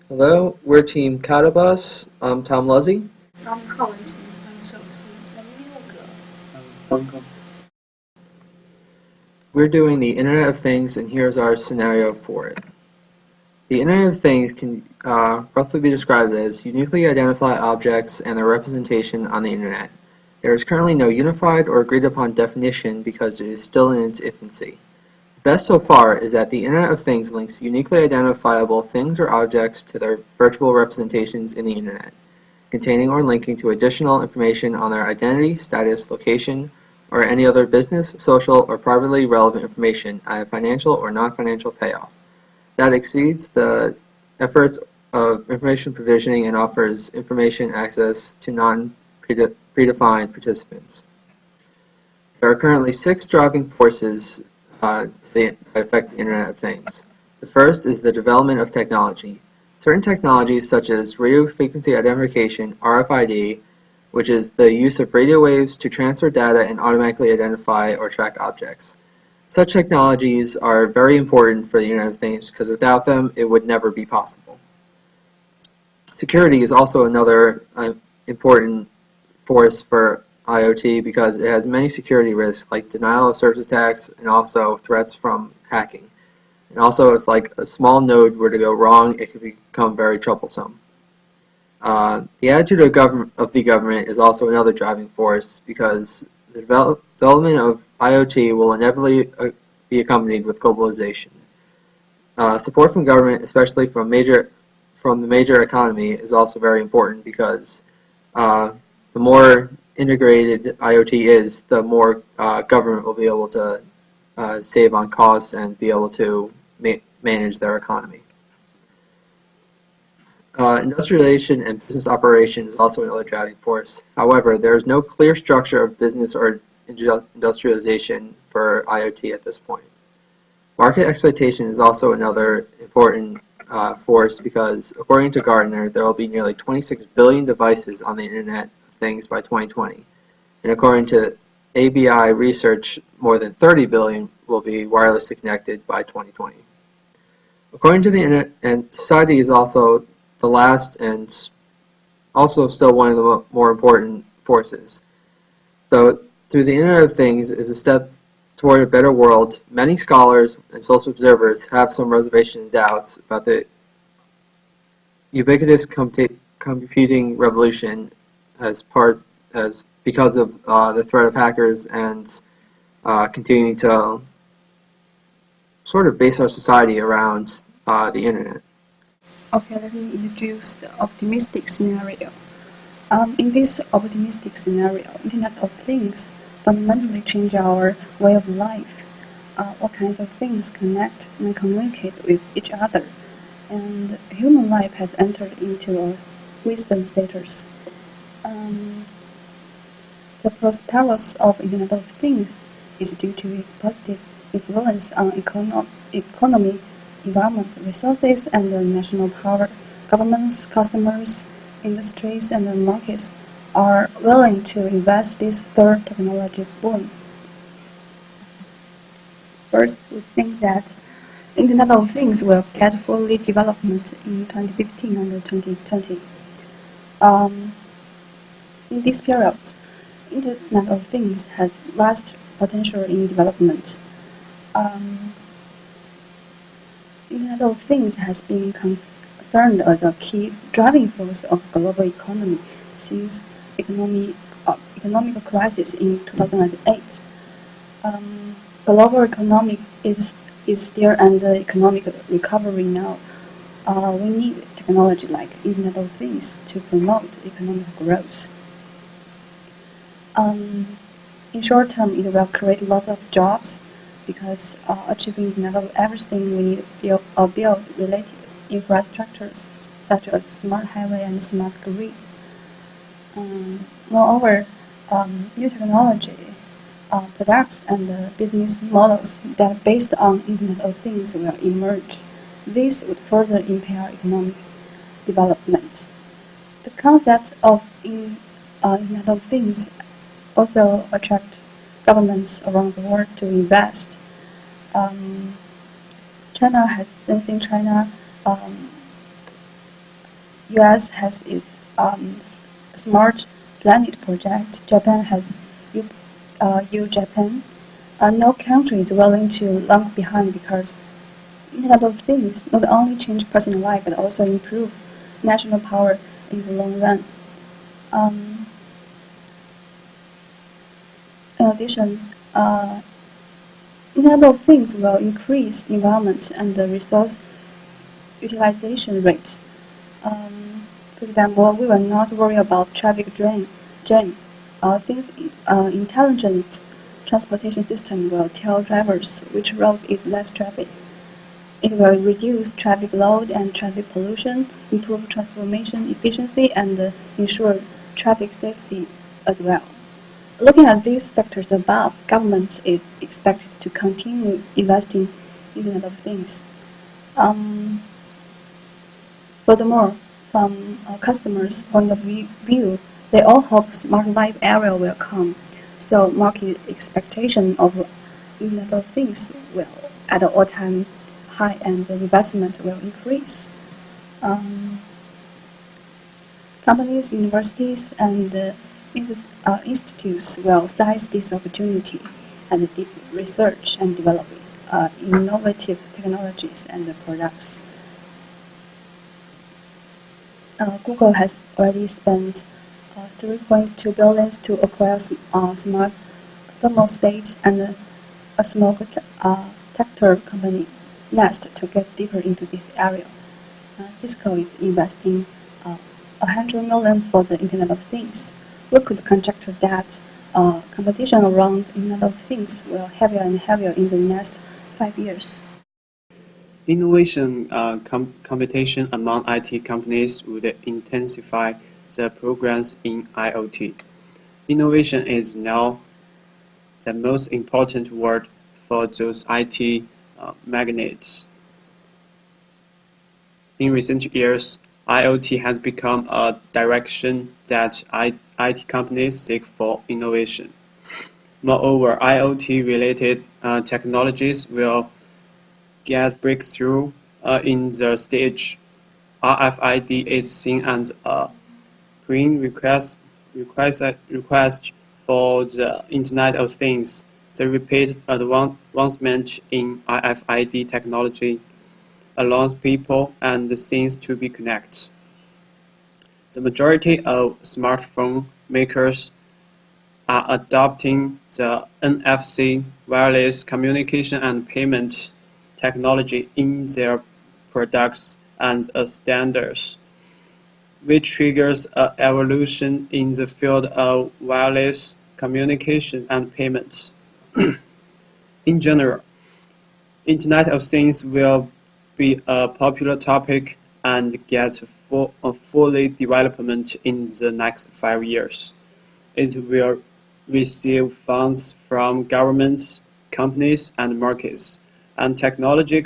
Hello, we're Team Catabus. I'm Tom Luzzy. non-currency uncertainty and yoga. We're doing the Internet of Things, and here's our scenario for it. The Internet of Things can roughly be described as uniquely identified objects and their representation on the Internet. There is currently no unified or agreed upon definition because it is still in its infancy. Best so far is that the Internet of Things links uniquely identifiable things or objects to their virtual representations in the Internet, containing or linking to additional information on their identity, status, location, or any other business, social, or privately relevant information at a financial or non-financial payoff. That exceeds the efforts of information provisioning and offers information access to non-predefined participants. There are currently 6 driving forces that affect the Internet of Things. The first is the development of technology. Certain technologies such as radio frequency identification, RFID, which is the use of radio waves to transfer data and automatically identify or track objects. Such technologies are very important for the Internet of Things because without them it would never be possible. Security is also another important force for IoT because it has many security risks like denial of service attacks and also threats from hacking. And also if like a small node were to go wrong, it could become very troublesome. The attitude of the government is also another driving force because the development of IoT will inevitably be accompanied with globalization. Support from government, especially from the major economy, is also very important because the more integrated IoT is, the more government will be able to save on costs and be able to manage their economy. Industrialization and business operation is also another driving force. However, there is no clear structure of business or industrialization for IoT at this point. Market exploitation is also another important force because, according to Gartner, there will be nearly 26 billion devices on the Internet of Things by 2020. And according to ABI research, more than 30 billion will be wirelessly connected by 2020. According to the Internet, and society is also the last and also still one of the more important forces. Though through the Internet of Things is a step toward a better world, many scholars and social observers have some reservations and doubts about the ubiquitous computing revolution because of the threat of hackers and continuing to sort of base our society around the Internet. Okay, let me introduce the optimistic scenario. In this optimistic scenario, Internet of Things fundamentally change our way of life. What kinds of things connect and communicate with each other, and human life has entered into a wisdom status. The prosperity of Internet of Things is due to its positive influence on economy, environment, resources, and national power. Governments, customers, industries, and markets are willing to invest this third technology boom. First, we think that Internet of Things will get fully development in 2015 and 2020. In this period, Internet of Things has vast potential in development. Internet of Things has been concerned as a key driving force of global economy since economic crisis in 2008. Global economy is still under economic recovery now. We need technology like Internet of Things to promote economic growth. In short term, it will create lots of jobs because achieving Internet of everything, we need to build related infrastructures such as smart highway and smart grid. Moreover, new technology, products and business models that are based on Internet of Things will emerge. This would further impair economic development. The concept of Internet of Things also attract governments around the world to invest. China has, since in China, US has its Smart Planet project. Japan has U-Japan. No country is willing to lag behind because Internet of Things not only change personal life but also improve national power in the long run. Um, in addition, Internet of Things will increase environment and the resource utilization rates. For example, we will not worry about traffic jam. Things intelligent transportation system will tell drivers which road is less traffic. It will reduce traffic load and traffic pollution, improve transformation efficiency, and ensure traffic safety as well. Looking at these factors above, government is expected to continue investing in Internet of Things. Um, Furthermore, from a customer's point of view, they all hope smart life area will come, so market expectation of Internet of Things will at an all-time high and the investment will increase. Um, Companies, universities, and institutes will seize this opportunity and deep research and develop innovative technologies and products. Google has already spent 3.2 billion to acquire smart thermostat and a small detector company, Nest, to get deeper into this area. Cisco is investing 100 million for the Internet of Things. We could conjecture that competition around Internet of Things will heavier and heavier in the next 5 years. Innovation competition among IT companies would intensify the progress in IoT. Innovation is now the most important word for those IT magnates. In recent years, IoT has become a direction that IT companies seek for innovation. Moreover, IoT-related technologies will get breakthrough in the stage. RFID is seen as a prerequisite request for the Internet of Things. The rapid advancement in RFID technology allows people and things to be connected. The majority of smartphone makers are adopting the NFC wireless communication and payment technology in their products as a standard, which triggers an evolution in the field of wireless communication and payments. In general, Internet of Things will be a popular topic and get fully development in the next 5 years. It will receive funds from governments, companies, and markets, and technology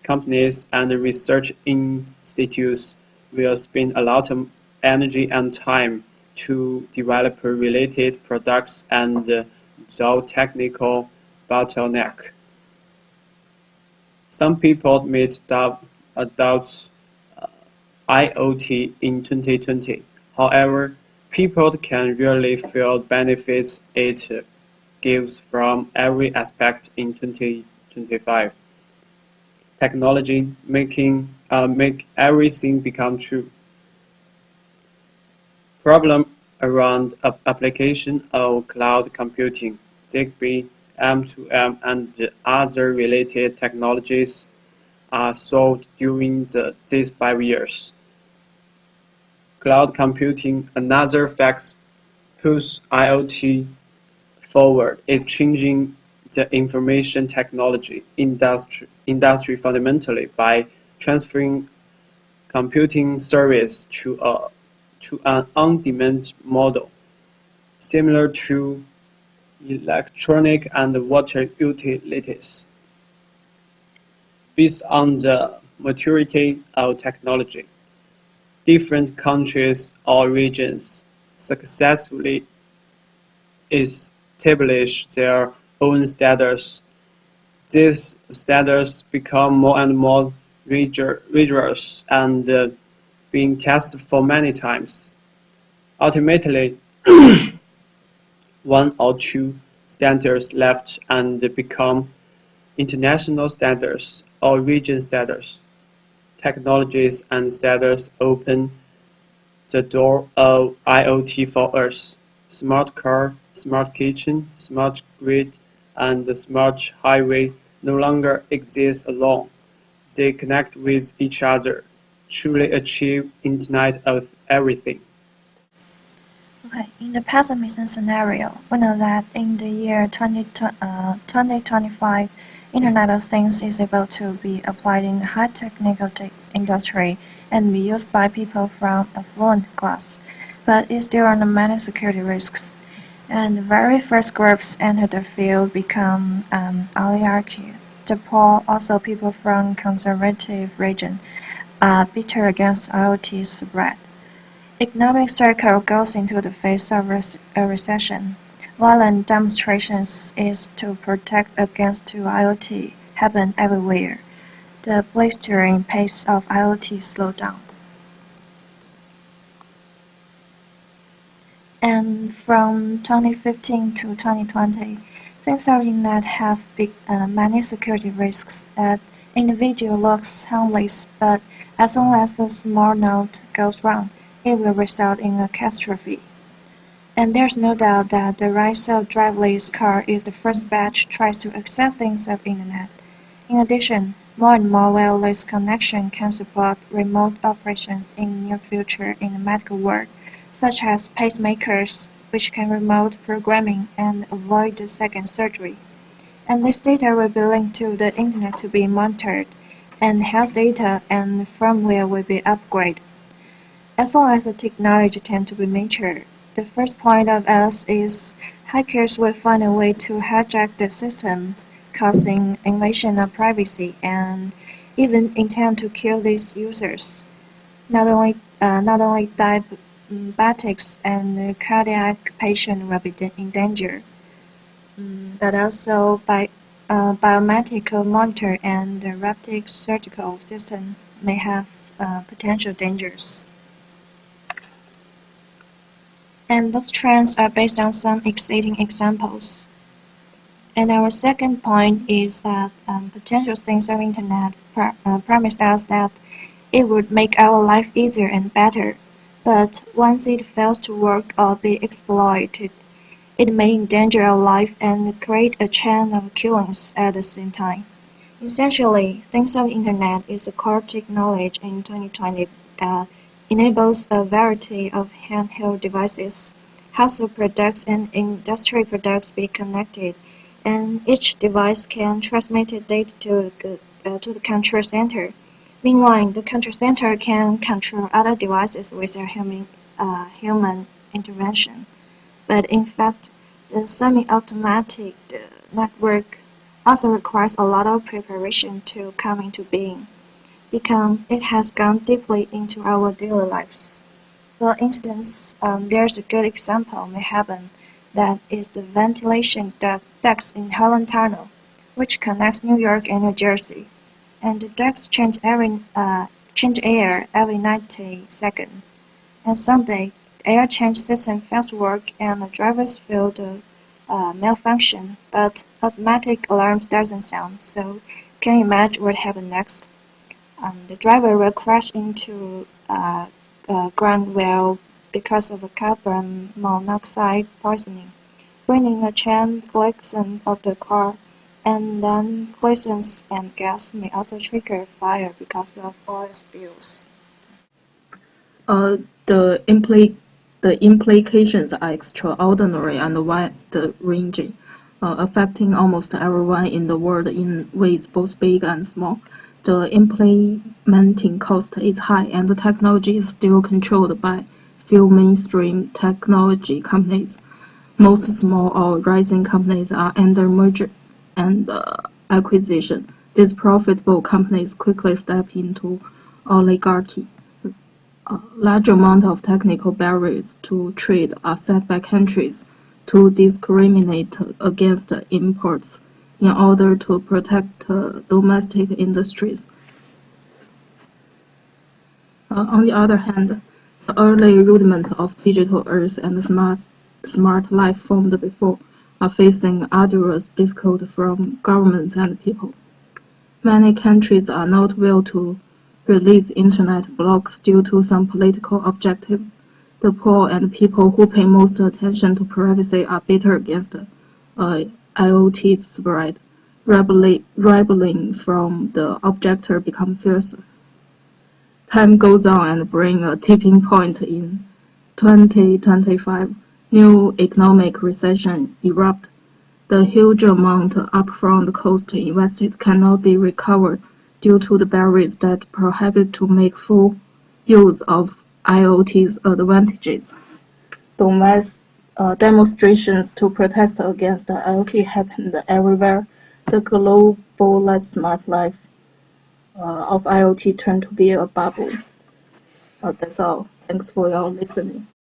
companies and research institutes will spend a lot of energy and time to develop related products and solve technical bottleneck. Some people may adopt IoT in 2020. However, people can really feel benefits it gives from every aspect in 2025. Technology make everything become true. Problem around application of cloud computing, Zigbee, M2M, and other related technologies are solved during these 5 years. Cloud computing, another fact, push IoT forward, is changing the information technology industry fundamentally by transferring computing service to an on-demand model, similar to electronic and water utilities, based on the maturity of technology. Different countries or regions successfully establish their own standards. These standards become more and more rigorous and being tested for many times. Ultimately, one or two standards left and become international standards or region standards. Technologies and standards open the door of IoT for us. Smart car, smart kitchen, smart grid, and smart highway no longer exist alone. They connect with each other, truly achieve Internet of Everything. Okay, in the pessimism scenario, we know that in the year 2025, Internet of Things is able to be applied in high technical industry and be used by people from affluent class, but it still under many security risks. And the very first groups enter the field become oligarchy. The poor, also people from conservative region, are bitter against IoT's spread. Economic cycle goes into the face of a recession. Violent demonstrations is to protect against IoT happen everywhere. The blistering pace of IoT slowed down. And from 2015 to 2020, things on the internet have many security risks that individual looks harmless, but as long as a small node goes wrong, it will result in a catastrophe. And there's no doubt that the rise of driverless car is the first batch tries to accept things of internet. In addition, more and more wireless connection can support remote operations in the near future in the medical world, such as pacemakers, which can remote programming and avoid the second surgery. And this data will be linked to the internet to be monitored, and health data and firmware will be upgraded. As long as the technology tends to be mature, the first point of us is hackers will find a way to hijack the systems, causing invasion of privacy, and even intend to kill these users. Not only diabetics and cardiac patients will be in danger, but also biomedical monitor and the robotic surgical system may have potential dangers. And those trends are based on some exciting examples. And our second point is that potential things of internet promised us that it would make our life easier and better. But once it fails to work or be exploited, it may endanger our life and create a chain of killings at the same time. Essentially, things of internet is a core technology in 2020 that enables a variety of handheld devices, household products and industry products be connected, and each device can transmit data to the control center. Meanwhile, the control center can control other devices without human intervention. But in fact, the semi-automatic network also requires a lot of preparation to come into being, because it has gone deeply into our daily lives. For instance, there's a good example may happen that is the ventilation ducts in Holland Tunnel, which connects New York and New Jersey, and the ducts change air every 90 seconds. And someday, the air change system fails to work and the drivers feel the malfunction, but automatic alarms doesn't sound. So, can you imagine what happened next? The driver will crash into ground well because of carbon monoxide poisoning, bringing a chain reaction of the car, and then poisons and gas may also trigger fire because of oil spills. The implications are extraordinary and wide-ranging, affecting almost everyone in the world in ways both big and small. The implementing cost is high, and the technology is still controlled by few mainstream technology companies. Most small or rising companies are under merger and acquisition. These profitable companies quickly step into oligarchy. Large amount of technical barriers to trade are set by countries to discriminate against imports in order to protect domestic industries. On the other hand, the early rudiment of digital Earth and smart life formed before are facing arduous difficulty from governments and people. Many countries are not willing to release internet blocks due to some political objectives. The poor and people who pay most attention to privacy are bitter against IoT spread. Rebelling from the objector become fiercer. Time goes on and brings a tipping point in 2025. New economic recession erupt. The huge amount upfront cost invested cannot be recovered due to the barriers that prohibit to make full use of IoT's advantages. Though mass demonstrations to protest against IoT happened everywhere, the global smart life of IoT turned to be a bubble. That's all. Thanks for your listening.